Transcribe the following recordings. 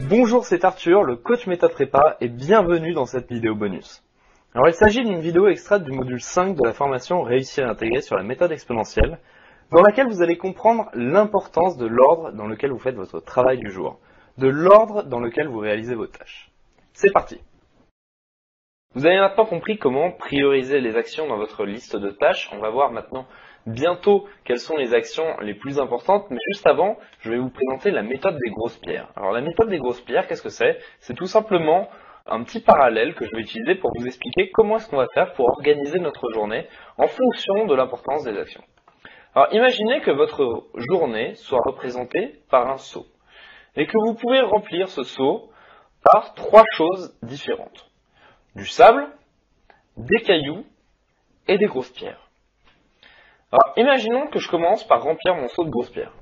Bonjour, c'est Arthur, le coach méthode prépa, et bienvenue dans cette vidéo bonus. Alors il s'agit d'une vidéo extraite du module 5 de la formation Réussir et intégrer sur la méthode exponentielle, dans laquelle vous allez comprendre l'importance de l'ordre dans lequel vous faites votre travail du jour, de l'ordre dans lequel vous réalisez vos tâches. C'est parti! Vous avez maintenant compris comment prioriser les actions dans votre liste de tâches. On va voir maintenant bientôt quelles sont les actions les plus importantes, mais juste avant, je vais vous présenter la méthode des grosses pierres. Alors la méthode des grosses pierres, qu'est-ce que c'est? C'est tout simplement un petit parallèle que je vais utiliser pour vous expliquer comment est-ce qu'on va faire pour organiser notre journée en fonction de l'importance des actions. Alors imaginez que votre journée soit représentée par un seau, et que vous pouvez remplir ce seau par trois choses différentes. Du sable, des cailloux et des grosses pierres. Alors, imaginons que je commence par remplir mon seau de grosses pierres.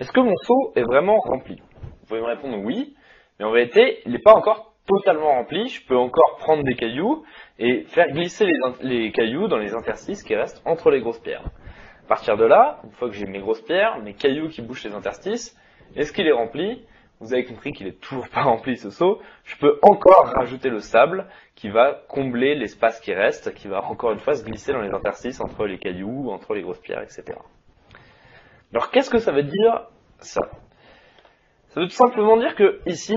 Est-ce que mon seau est vraiment rempli? Vous pouvez me répondre oui, mais en vérité, il n'est pas encore totalement rempli. Je peux encore prendre des cailloux et faire glisser les cailloux dans les interstices qui restent entre les grosses pierres. À partir de là, une fois que j'ai mes grosses pierres, mes cailloux qui bouchent les interstices, est-ce qu'il est rempli? Vous avez compris qu'il n'est toujours pas rempli ce seau. Je peux encore rajouter le sable qui va combler l'espace qui reste, qui va encore une fois se glisser dans les interstices entre les cailloux, entre les grosses pierres, etc. Alors qu'est-ce que ça veut dire ça? Ça veut tout simplement dire que ici,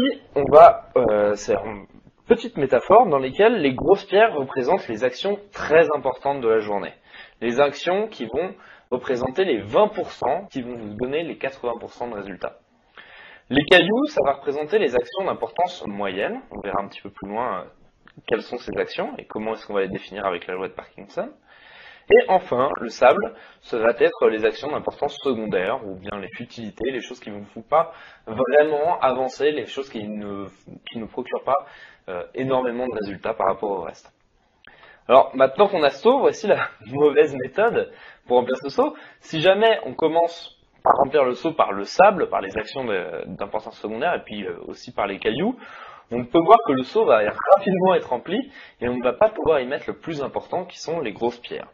c'est une petite métaphore dans laquelle les grosses pierres représentent les actions très importantes de la journée. Les actions qui vont représenter les 20% qui vont vous donner les 80% de résultats. Les cailloux, ça va représenter les actions d'importance moyenne. On verra un petit peu plus loin quelles sont ces actions et comment est-ce qu'on va les définir avec la loi de Parkinson. Et enfin, le sable, ça va être les actions d'importance secondaire ou bien les futilités, les choses qui ne vous font pas vraiment avancer, les choses qui ne procurent pas énormément de résultats par rapport au reste. Alors maintenant qu'on a ce seau, voici la mauvaise méthode pour remplir ce seau. Si jamais on commence par remplir le seau par le sable, par les actions d'importance secondaire et puis aussi par les cailloux, on peut voir que le seau va rapidement être rempli et on ne va pas pouvoir y mettre le plus important qui sont les grosses pierres.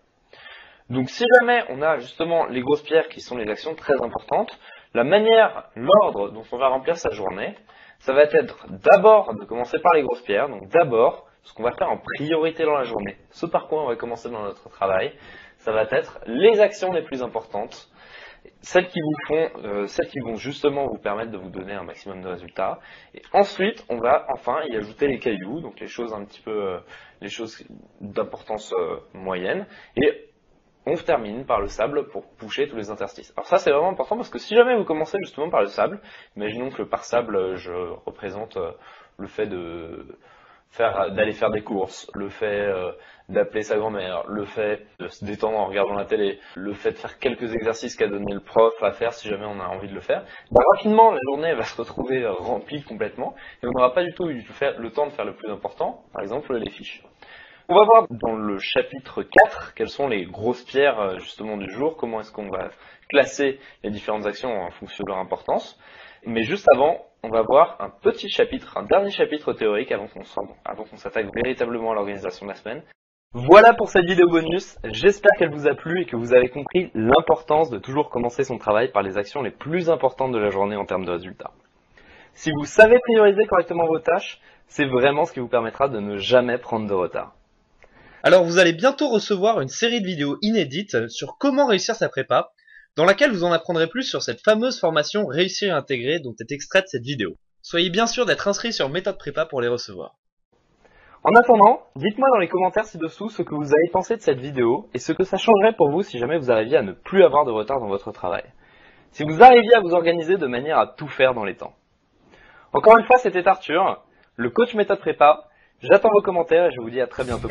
Donc si jamais on a justement les grosses pierres qui sont les actions très importantes, l'ordre dont on va remplir sa journée, ça va être d'abord de commencer par les grosses pierres, donc d'abord ce qu'on va faire en priorité dans la journée. Ce par quoi on va commencer dans notre travail, ça va être les actions les plus importantes, celles qui vont justement vous permettre de vous donner un maximum de résultats. Et ensuite, on va enfin y ajouter les cailloux, donc les choses les choses d'importance moyenne. Et on termine par le sable pour boucher tous les interstices. Alors ça, c'est vraiment important parce que si jamais vous commencez justement par le sable, imaginons que par sable, je représente le fait d'aller faire des courses, le fait d'appeler sa grand-mère, le fait de se détendre en regardant la télé, le fait de faire quelques exercices qu'a donné le prof à faire si jamais on a envie de le faire, rapidement la journée va se retrouver remplie complètement et on n'aura pas du tout eu le temps de faire le plus important, par exemple les fiches. On va voir dans le chapitre 4 quelles sont les grosses pierres justement du jour, comment est-ce qu'on va classer les différentes actions en fonction de leur importance. Mais juste avant, on va voir un dernier chapitre théorique avant qu'on s'attaque véritablement à l'organisation de la semaine. Voilà pour cette vidéo bonus, j'espère qu'elle vous a plu et que vous avez compris l'importance de toujours commencer son travail par les actions les plus importantes de la journée en termes de résultats. Si vous savez prioriser correctement vos tâches, c'est vraiment ce qui vous permettra de ne jamais prendre de retard. Alors vous allez bientôt recevoir une série de vidéos inédites sur comment réussir sa prépa, dans laquelle vous en apprendrez plus sur cette fameuse formation Réussir et intégrer dont est extraite cette vidéo. Soyez bien sûr d'être inscrit sur Méthode Prépa pour les recevoir. En attendant, dites-moi dans les commentaires ci-dessous ce que vous avez pensé de cette vidéo et ce que ça changerait pour vous si jamais vous arriviez à ne plus avoir de retard dans votre travail. Si vous arriviez à vous organiser de manière à tout faire dans les temps. Encore une fois, c'était Arthur, le coach Méthode Prépa. J'attends vos commentaires et je vous dis à très bientôt.